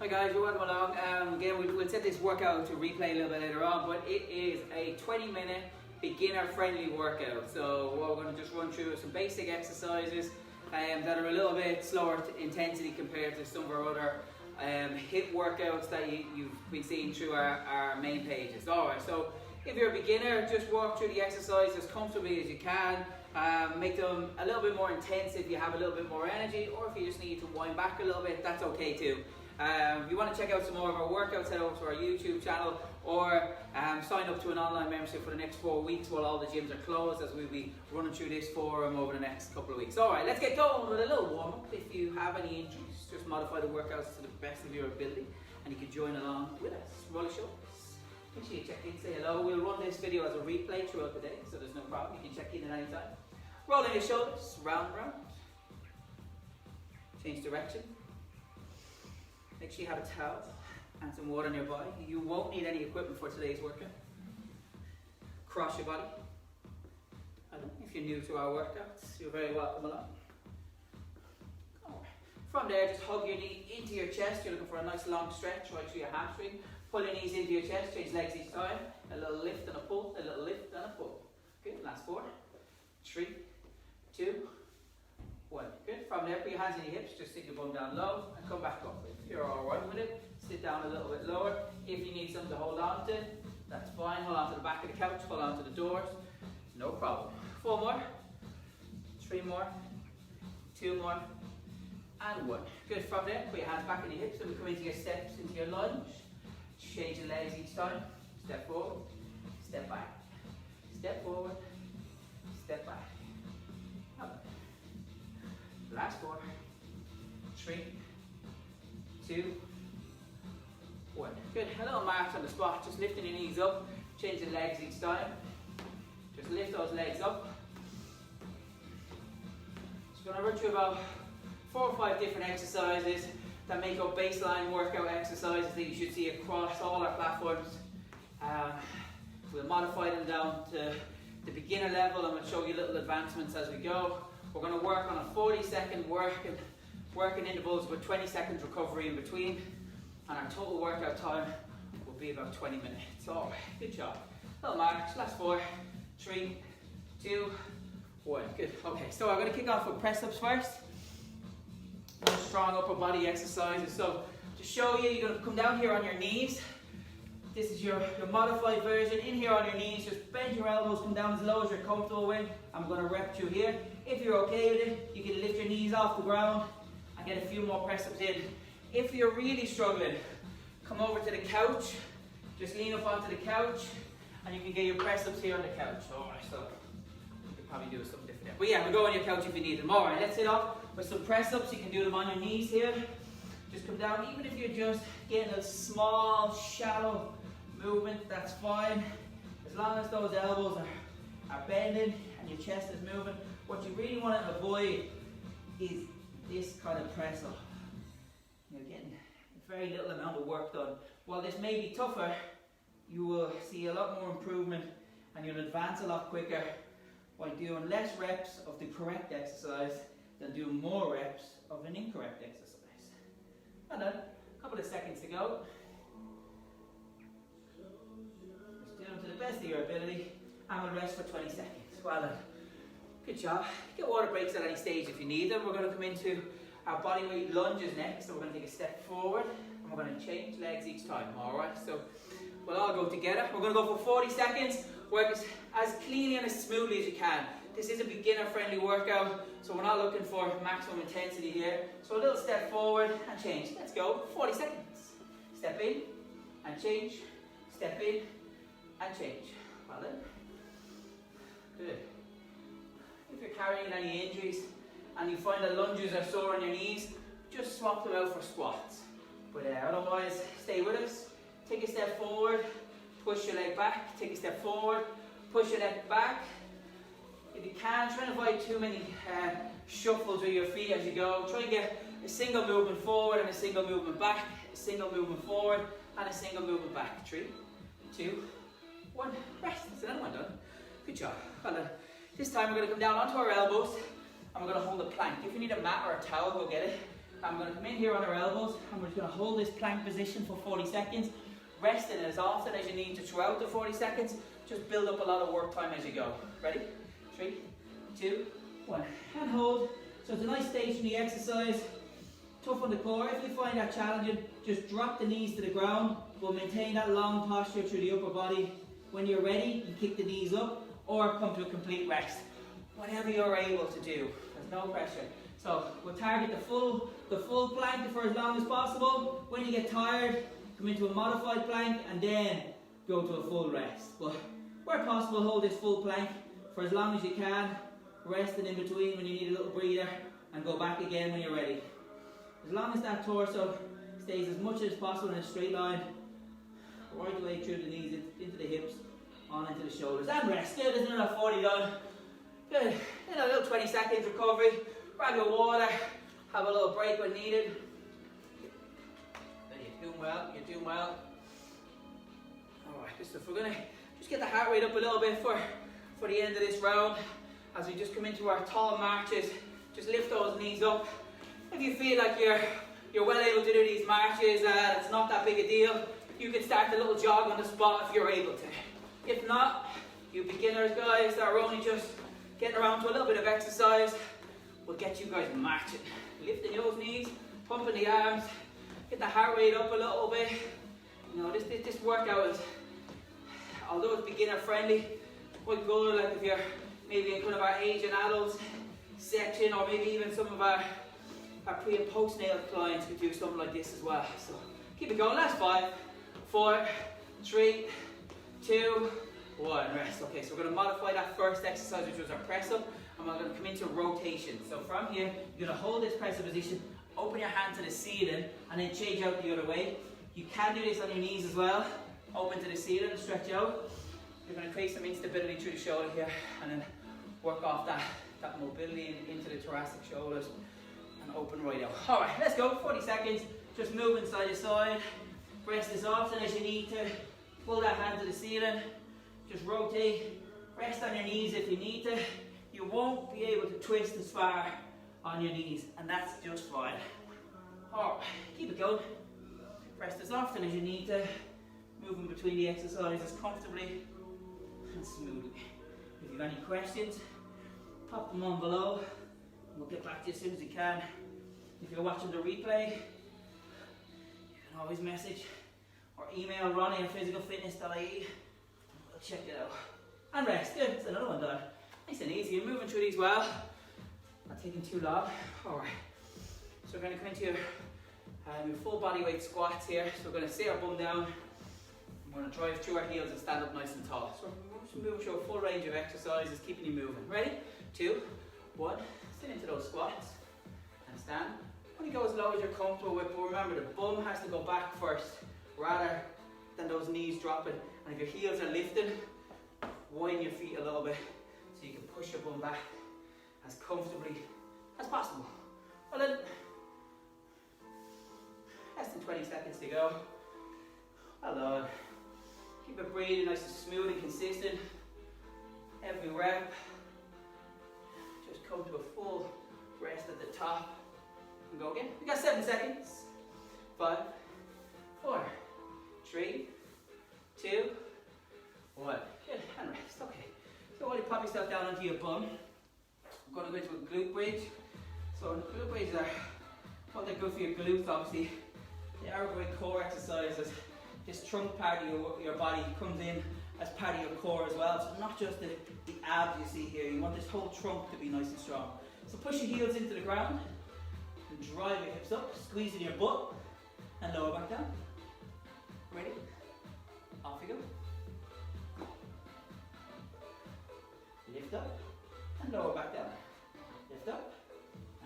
Hi guys, you're welcome along. Again, we'll set this workout to replay a little bit later on, but it is a 20-minute beginner-friendly workout. So we're going to just run through some basic exercises that are a little bit slower intensity compared to some of our other HIIT workouts that you've been seeing through our main pages. Alright, so if you're a beginner, just walk through the exercise as comfortably as you can. Make them a little bit more intense if you have a little bit more energy, or if you just need to wind back a little bit, that's okay too. If you want to check out some more of our workouts, head over to our YouTube channel, or sign up to an online membership for the next 4 weeks while all the gyms are closed, as we'll be running through this forum over the next couple of weeks. Alright, let's get going with a little warm up. If you have any injuries, just modify the workouts to the best of your ability, and you can join along with us. Roll your shoulders. Make sure you check in, say hello. We'll run this video as a replay throughout the day, so there's no problem. You can check in at any time. Rolling your shoulders, round and round. Change direction. Make sure you have a towel and some water on your body. You won't need any equipment for today's workout. Cross your body. If you're new to our workouts, you're very welcome along. From there, just hug your knee into your chest. You're looking for a nice long stretch right through your hamstring. Pull your knees into your chest, change legs each time. A little lift and a pull, a little lift and a pull. Good, last 4, 3, 2, 1. Good, from there, put your hands in your hips, just sit your bum down low and come back up. If you're alright with it, sit down a little bit lower. If you need something to hold on to, that's fine. Hold on to the back of the couch, hold on to the doors, no problem. 4 more, 3 more, 2 more, and 1. Good, from there, put your hands back in your hips and we come into your steps, into your lunge. Change your legs each time. Step forward, step back, step forward, step back. Up. Last 4, 3, 2, 1. Good, a little march on the spot, just lifting your knees up, change the legs each time. Just lift those legs up. Just going to run through about 4 or 5 different exercises that make up baseline workout exercises that you should see across all our platforms. We'll modify them down to the beginner level, and we'll show you little advancements as we go. We're going to work on a 40-second working intervals with 20 seconds recovery in between, and our total workout time will be about 20 minutes. Alright, good job. Little march, last 4, 3, 2, 1. Good. Okay, so I'm going to kick off with press-ups first. Strong upper body exercises. So to show you, you're going to come down here on your knees. This is your modified version. In here on your knees, just bend your elbows, come down as low as you're comfortable with. I'm going to rep through here. If you're okay with it, you can lift your knees off the ground and get a few more press-ups in. If you're really struggling, come over to the couch. Just lean up onto the couch and you can get your press-ups here on the couch. Alright, so you could probably do something different there. But yeah, we'll go on your couch if you need them. Alright, let's hit off with some press-ups. You can do them on your knees here. Just come down, even if you're just getting a small, shallow movement, that's fine. As long as those elbows are bending and your chest is moving. What you really want to avoid is this kind of press-up. You're getting a very little amount of work done. While this may be tougher, you will see a lot more improvement and you'll advance a lot quicker by doing less reps of the correct exercise than doing more reps of an incorrect exercise. And then, a couple of seconds to go. Just do them to the best of your ability, and we'll rest for 20 seconds. Well done. Good job. Get water breaks at any stage if you need them. We're going to come into our bodyweight lunges next. So we're going to take a step forward, and we're going to change legs each time. Alright, so we'll all go together. We're going to go for 40 seconds. Work as cleanly and as smoothly as you can. This is a beginner-friendly workout, so we're not looking for maximum intensity here. So a little step forward and change. Let's go. 40 seconds. Step in and change. Step in and change. Well then. Good. If you're carrying any injuries and you find that lunges are sore on your knees, just swap them out for squats. But otherwise, stay with us. Take a step forward, push your leg back. Take a step forward, push your leg back. If you can, try and avoid too many shuffles with your feet as you go. Try and get a single movement forward and a single movement back, a single movement forward and a single movement back. 3, 2, 1, rest. That's another one done. Good job. Well done. This time we're going to come down onto our elbows and we're going to hold a plank. If you need a mat or a towel, go get it. I'm going to come in here on our elbows and we're just going to hold this plank position for 40 seconds. Resting as often as you need to throughout the 40 seconds. Just build up a lot of work time as you go. Ready? 3, 2, 1. And hold. So it's a nice stationary exercise. Tough on the core. If you find that challenging, just drop the knees to the ground. We'll maintain that long posture through the upper body. When you're ready, you kick the knees up or come to a complete rest. Whatever you're able to do. There's no pressure. So we'll target the full plank for as long as possible. When you get tired, come into a modified plank and then go to a full rest. But where possible, hold this full plank for as long as you can. Resting in between when you need a little breather and go back again when you're ready. As long as that torso stays as much as possible in a straight line, right the way through the knees, into the hips, on into the shoulders, and rest. Good, there's another 40 done. Good, then a little 20 seconds recovery. Grab your water, have a little break when needed. You're doing well, you're doing well. Alright, so if we're going to just get the heart rate up a little bit for the end of this round, as we just come into our tall marches, just lift those knees up. If you feel like you're well able to do these marches, it's not that big a deal, you can start a little jog on the spot if you're able to. If not, you beginners guys that are only just getting around to a little bit of exercise, we'll get you guys marching. Lifting those knees, pumping the arms, get the heart rate up a little bit. You know, this workout is, although it's beginner friendly, quite good. Like if you're maybe in kind of our Asian adults section, or maybe even some of our pre and postnatal clients could do something like this as well. So keep it going. Last 5, 4, 3, 2, 1. Rest. Okay, so we're going to modify that first exercise, which was our press up, and we're going to come into rotation. So from here, you're going to hold this press up position, open your hand to the ceiling, and then change out the other way. You can do this on your knees as well. Open to the ceiling and stretch out. You're going to create some instability through the shoulder here, and then work off that mobility into the thoracic shoulders, and open right out. All right, let's go. 40 seconds. Just moving side to side. Rest as often as you need to. Pull that hand to the ceiling. Just rotate. Rest on your knees if you need to. You won't be able to twist as far on your knees, and that's just fine. All right, keep it going. Rest as often as you need to. Moving between the exercises comfortably and smoothly. If you have any questions, pop them on below. We'll get back to you as soon as we can. If you're watching the replay, you can always message or email Ronnie at physicalfitness.ie. We'll check it out. And rest. Good. It's another one done. Nice and easy. You're moving through these well. Not taking too long. Alright. So we're going to come into your full body weight squats here. So we're going to sit our bum down. We're going to drive through our heels and stand up nice and tall. So we're just moving through a full range of exercises, keeping you moving. Ready? 2, 1. Sit into those squats and stand. Only go as low as you're comfortable with, but remember the bum has to go back first rather than those knees dropping. And if your heels are lifted, widen your feet a little bit so you can push your bum back as comfortably as possible. Well then, less than 20 seconds to go. Well done. Keep it breathing nice and smooth and consistent. Every rep. Just come to a full rest at the top. And go again. We got 7 seconds. 5, 4, 3, 2, 1. Good. And rest. Okay. So while you pop yourself down onto your bum, I'm going to go into a glute bridge. So glute bridges are, well, they're good for your glutes obviously. They are great core exercises. This trunk part of your body comes in as part of your core as well. So not just the abs you see here. You want this whole trunk to be nice and strong. So push your heels into the ground and drive your hips up, squeezing your butt and lower back down. Ready? Off you go. Lift up and lower back down. Lift up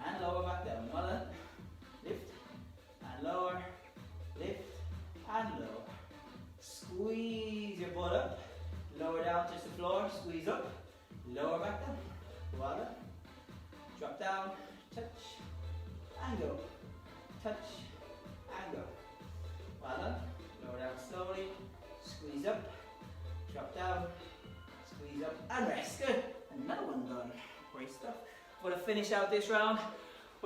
and lower back down. Well done. Lift and lower. Lift and lower. Squeeze your butt up. Lower down, touch the floor. Squeeze up. Lower back down. Well done. Drop down. Touch and go. Touch and go. Well done. Lower down slowly. Squeeze up. Drop down. Squeeze up and rest. Good. Another one done. Great stuff. We're going to finish out this round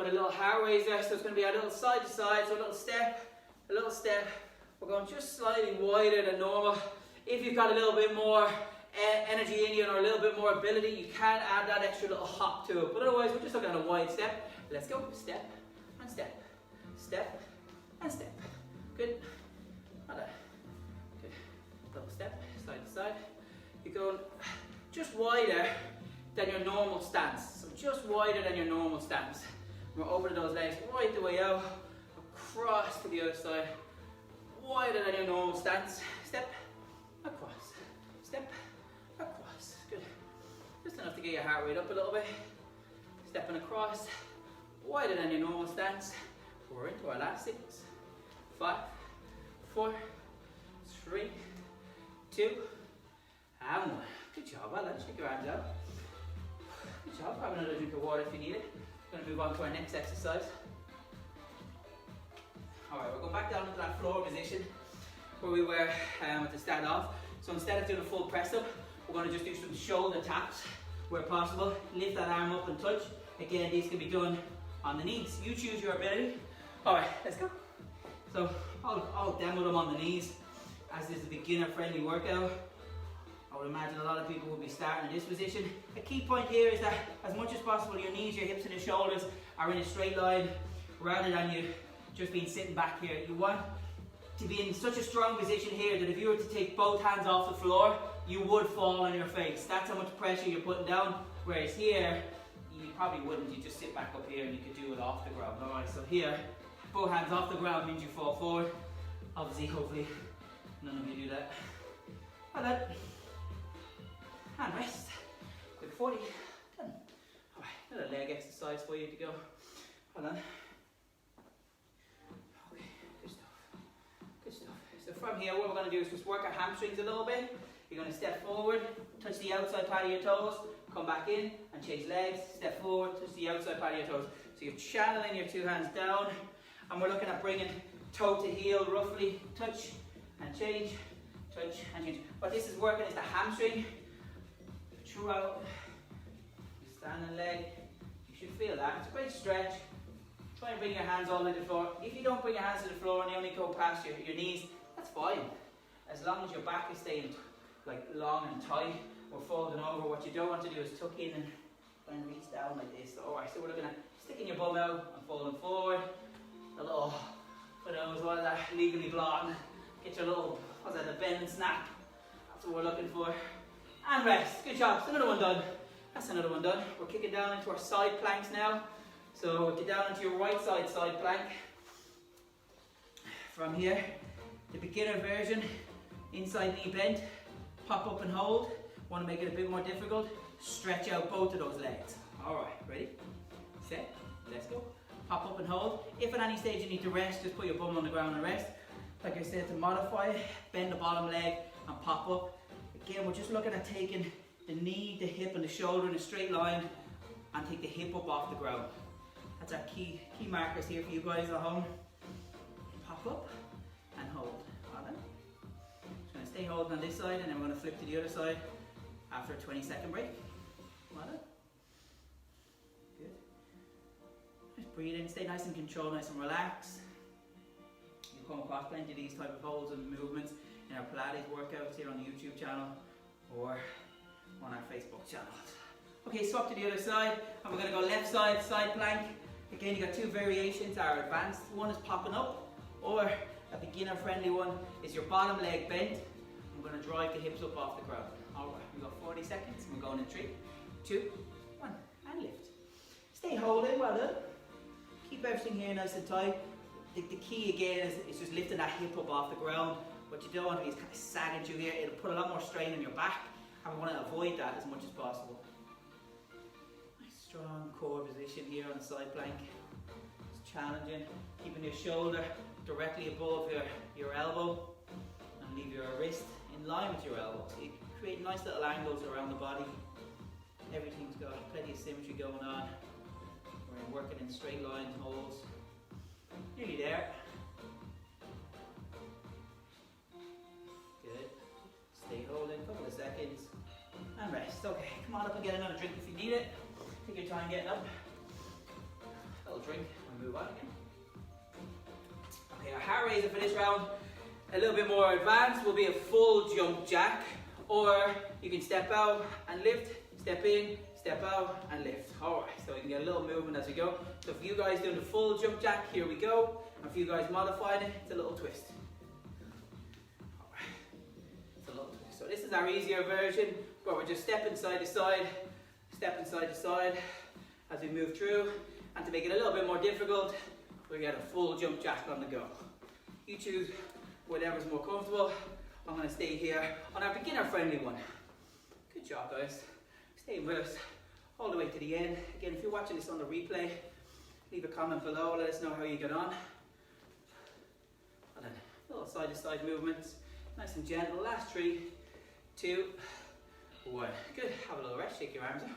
put a little heart raiser, so it's going to be a little side to side, so a little step, a little step. We're going just slightly wider than normal. If you've got a little bit more energy in you or a little bit more ability, you can add that extra little hop to it. But otherwise, we're just looking at a wide step. Let's go. Step and step. Step and step. Good. Good. Double step, side to side. You're going just wider than your normal stance. So just wider than your normal stance. We're opening those legs right the way out, across to the other side. Wider than your normal stance. Step, across. Step, across. Good. Just enough to get your heart rate up a little bit. Stepping across. Wider than your normal stance. We're into our last 6, 5, 4, 3, 2, and 1. Good job. Well done. Shake your arms out. Good job. Grab another drink of water if you need it. We're going to move on to our next exercise. Alright, we're going back down into that floor position where we were at the start off. So instead of doing a full press up, we're going to just do some shoulder taps where possible. Lift that arm up and touch. Again, these can be done on the knees. You choose your ability. Alright, let's go. So I'll demo them on the knees as this is a beginner friendly workout. I would imagine a lot of people will be starting in this position. A key point here is that as much as possible your knees, your hips and your shoulders are in a straight line rather than you just being sitting back here. You want to be in such a strong position here that if you were to take both hands off the floor, you would fall on your face. That's how much pressure you're putting down. Whereas here, you probably wouldn't. You just sit back up here and you could do it off the ground. Alright, so here, both hands off the ground means you fall forward. Obviously, hopefully, none of you do that. Well done. And rest. Quick 40. Done. Alright, another leg exercise for you to go. Well done. So from here, what we're going to do is just work our hamstrings a little bit. You're going to step forward, touch the outside part of your toes, come back in and change legs, step forward, touch the outside part of your toes. So you're channeling your 2 hands down, and we're looking at bringing toe to heel roughly, touch and change, touch and change. What this is working is the hamstring throughout the standing leg. You should feel that. It's a great stretch. Try and bring your hands all the way to the floor. If you don't bring your hands to the floor and you only go past your knees, that's fine. As long as your back is staying like long and tight or folding over. What you don't want to do is tuck in and reach down like this. Alright, so we're looking at sticking your bum out and folding forward. A little, for those what is that, legally blonde. Get your little, what's that, the bend and snap. That's what we're looking for. And rest. Good job. That's another one done. That's another one done. We're kicking down into our side planks now. So get down into your right side plank. From here, the beginner version, inside knee bend, pop up and hold. Want to make it a bit more difficult, stretch out both of those legs. Alright, ready, set, let's go. Pop up and hold. If at any stage you need to rest, just put your bum on the ground and rest. Like I said, to modify it, bend the bottom leg and pop up. Again, we're just looking at taking the knee, the hip and the shoulder in a straight line and take the hip up off the ground. That's our key markers here for you guys at home. Pop up and hold. Well done. Just going to stay holding on this side and then we're going to flip to the other side after a 20-second break. Well done. Good. Just breathe in, stay nice and controlled, nice and relaxed. You'll come across plenty of these type of holds and movements in our Pilates workouts here on the YouTube channel or on our Facebook channel. Okay, swap to the other side and we're going to go left side, side plank. Again, you got 2 variations. Our advanced one is popping up, or a beginner friendly one is your bottom leg bent. I'm going to drive the hips up off the ground. Alright, we've got 40 seconds. We're going in 3, 2, 1, and lift. Stay holding, well done. Keep everything here nice and tight. The key again is just lifting that hip up off the ground. What you don't want to be is kind of sagging through here. It'll put a lot more strain on your back, and we want to avoid that as much as possible. Strong core position here on the side plank. It's challenging. Keeping your shoulder directly above your elbow and leave your wrist in line with your elbow. So you create nice little angles around the body. Everything's got plenty of symmetry going on. We're working in straight line holds. Nearly there. Good. Stay holding, couple of seconds. And rest. Okay, come on up and get another drink if you need it. Take your time getting up. A little drink and move on again. Okay, our heart raiser for this round, a little bit more advanced, will be a full jump jack, or you can step out and lift, step in, step out and lift. Alright, so we can get a little movement as we go. So for you guys doing the full jump jack, here we go. And for you guys modifying it, it's a little twist. Alright, it's a little twist. So this is our easier version, where we're just stepping side to side as we move through. And to make it a little bit more difficult, we get a full jump jack on the go. You choose whatever's more comfortable. I'm going to stay here on our beginner friendly one. Good job, guys. Stay with us all the way to the end. Again, if you're watching this on the replay, leave a comment below, let us know how you get on. And then little side to side movements, nice and gentle. Last 3, 2, 1. Good, have a little rest, shake your arms out.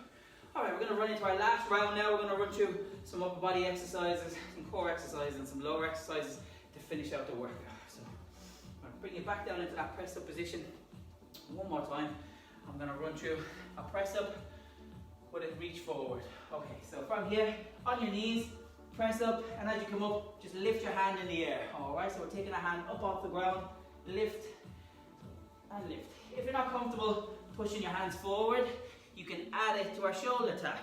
Alright, we're going to run into our last round now. We're going to run through some upper body exercises, some core exercises and some lower exercises to finish out the workout. So I'm going to bring you back down into that press up position one more time. I'm going to run through a press up with a reach forward. Okay, so from here, on your knees, press up, and as you come up, just lift your hand in the air. Alright, so we're taking our hand up off the ground, lift and lift. If you're not comfortable pushing your hands forward, you can add it to our shoulder tap.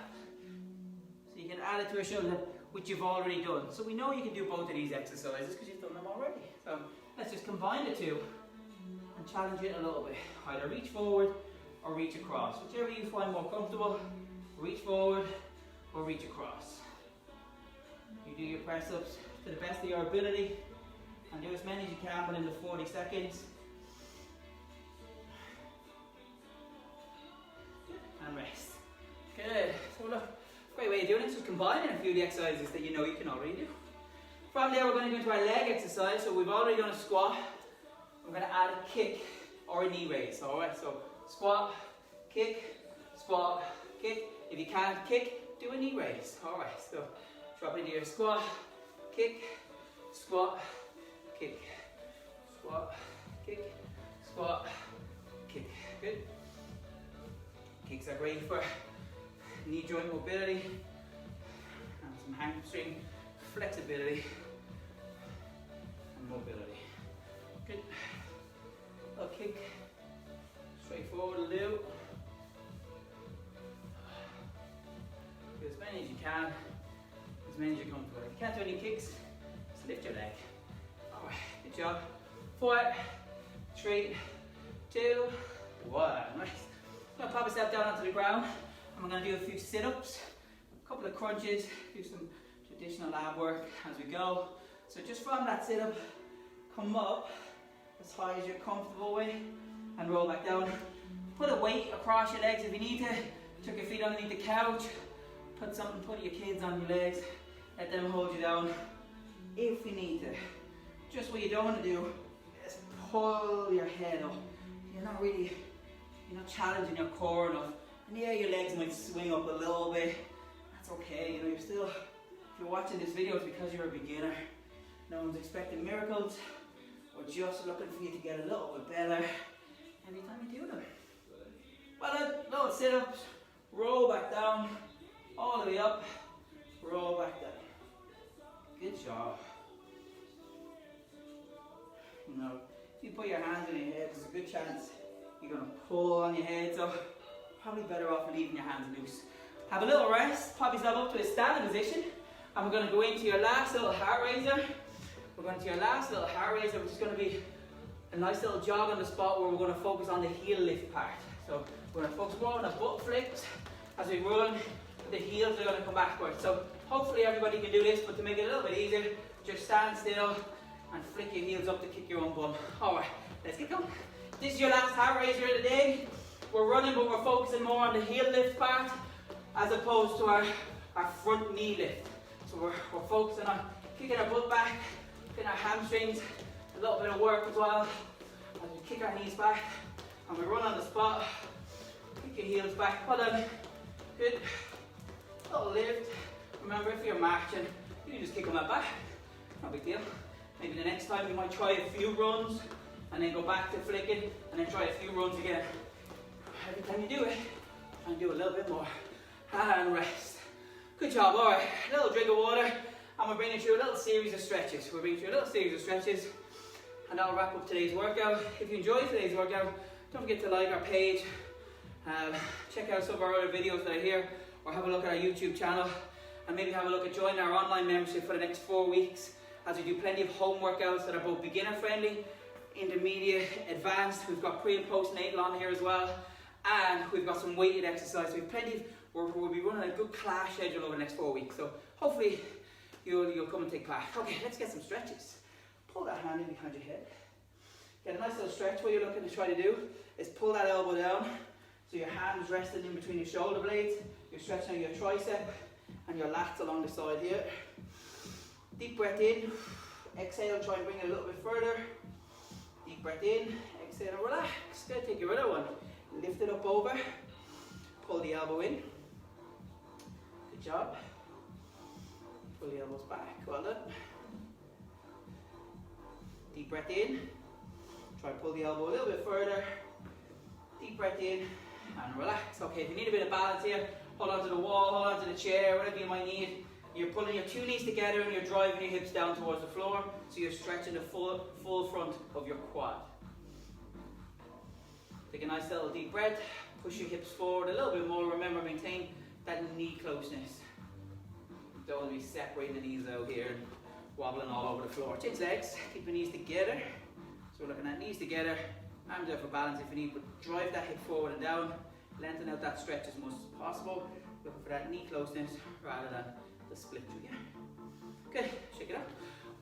So you can add it to a shoulder tap, which you've already done. So we know you can do both of these exercises because you've done them already. So let's just combine the two and challenge it a little bit. Either reach forward or reach across. Whichever you find more comfortable, reach forward or reach across. You do your press ups to the best of your ability and do as many as you can within the 40 seconds. And rest. Good. So look, great way of doing it is just combining a few of the exercises that you know you can already do. From there we're going to go into our leg exercise. So we've already done a squat. We're going to add a kick or a knee raise. Alright, so squat, kick, squat, kick. If you can't kick, do a knee raise. Alright, so drop into your squat, kick, squat, kick, squat, kick, squat, kick. Good. Kicks are great for knee joint mobility and some hamstring flexibility and mobility. Good. A kick, straight forward a little. Do as many as you can, as many as you're comfortable. If you can't do any kicks, just lift your leg. Alright, good job. 4, 3, 2, 1. Nice. I'm going to pop a step down onto the ground and we're going to do a few sit-ups, a couple of crunches, do some traditional ab work as we go. So just from that sit-up, come up as high as you're comfortable with and roll back down. Put a weight across your legs if you need to. Tuck your feet underneath the couch. Put your kids on your legs. Let them hold you down if you need to. Just what you don't want to do is pull your head up. You're not challenging your core enough. And yeah, your legs might swing up a little bit. That's okay, you know, if you're watching this video, it's because you're a beginner. No one's expecting miracles. We're just looking for you to get a little bit better every time you do them. Well done, little sit-ups, roll back down, all the way up, roll back down. Good job. You know, if you put your hands on your head, there's a good chance you're going to pull on your head, so probably better off leaving your hands loose. Have a little rest, pop yourself up to a standing position, and we're going to go into your last little heart raiser. We're going to your last little heart raiser, which is going to be a nice little jog on the spot where we're going to focus on the heel lift part. So we're going to focus more on the butt flips as we run. The heels are going to come backwards. So hopefully everybody can do this, but to make it a little bit easier, just stand still and flick your heels up to kick your own bum. Alright, let's get going. This is your last heart raiser of the day. We're running, but we're focusing more on the heel lift part as opposed to our front knee lift. So we're focusing on kicking our butt back, kicking our hamstrings, a little bit of work as well as we kick our knees back and we run on the spot. Kick your heels back, well done. Good. Little lift. Remember, if you're marching, you can just kick them out back. No big deal. Maybe the next time you might try a few runs and then go back to flicking and then try a few runs again. Every time you do it, try and do a little bit more. And rest. Good job, alright. A little drink of water and we're bringing you a little series of stretches. We're bringing you a little series of stretches, and that'll wrap up today's workout. If you enjoyed today's workout, don't forget to like our page, check out some of our other videos that are here, or have a look at our YouTube channel, and maybe have a look at joining our online membership for the next 4 weeks, as we do plenty of home workouts that are both beginner friendly, intermediate, advanced. We've got pre and post natal on here as well, and we've got some weighted exercise. We've plenty of, we'll be running a good class schedule over the next 4 weeks, so hopefully you'll come and take part. Okay, let's get some stretches. Pull that hand in behind your head. Get a nice little stretch. What you're looking to try to do is pull that elbow down, so your hand's resting in between your shoulder blades. You're stretching out your tricep and your lats along the side here. Deep breath in, exhale, try and bring it a little bit further. Deep breath in, exhale and relax. Good, take your other one. Lift it up over, pull the elbow in. Good job. Pull the elbows back, well done. Deep breath in, try to pull the elbow a little bit further. Deep breath in and relax. Okay, if you need a bit of balance here, hold on to the wall, hold on to the chair, whatever you might need. You're pulling your 2 knees together and you're driving your hips down towards the floor, so you're stretching the full front of your quad. Take a nice little deep breath, push your hips forward a little bit more. Remember, maintain that knee closeness. Don't want to be separating the knees out here and wobbling all over the floor. Change legs, keep the knees together. So we're looking at knees together, arms there for balance if you need, but drive that hip forward and down. Lengthen out that stretch as much as possible. Looking for that knee closeness rather than the split through here. Good, shake it up.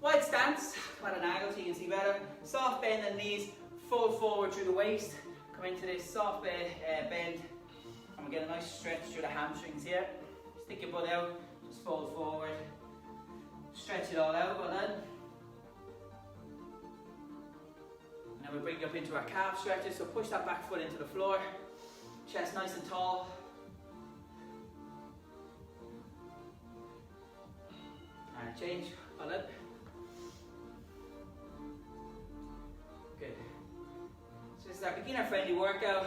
Wide stance, come at an angle so you can see better. Soft bend in the knees, fold forward through the waist. Come into this soft bend, and we get a nice stretch through the hamstrings here. Stick your butt out, just fold forward. Stretch it all out, well done. And then we bring you up into our calf stretches, so push that back foot into the floor. Chest nice and tall. And change, well done. Good. So this is our beginner friendly workout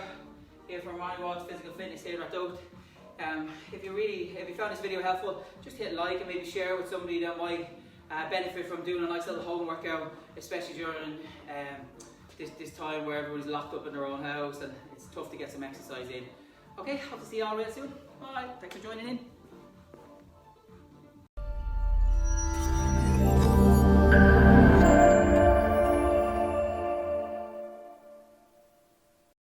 here from Ronnie Walsh Physical Fitness here at Oath. If you found this video helpful, just hit like and maybe share with somebody that might benefit from doing a nice little home workout, especially during this time where everyone's locked up in their own house and it's tough to get some exercise in. Okay, hope to see you all real soon. Bye, thanks for joining in.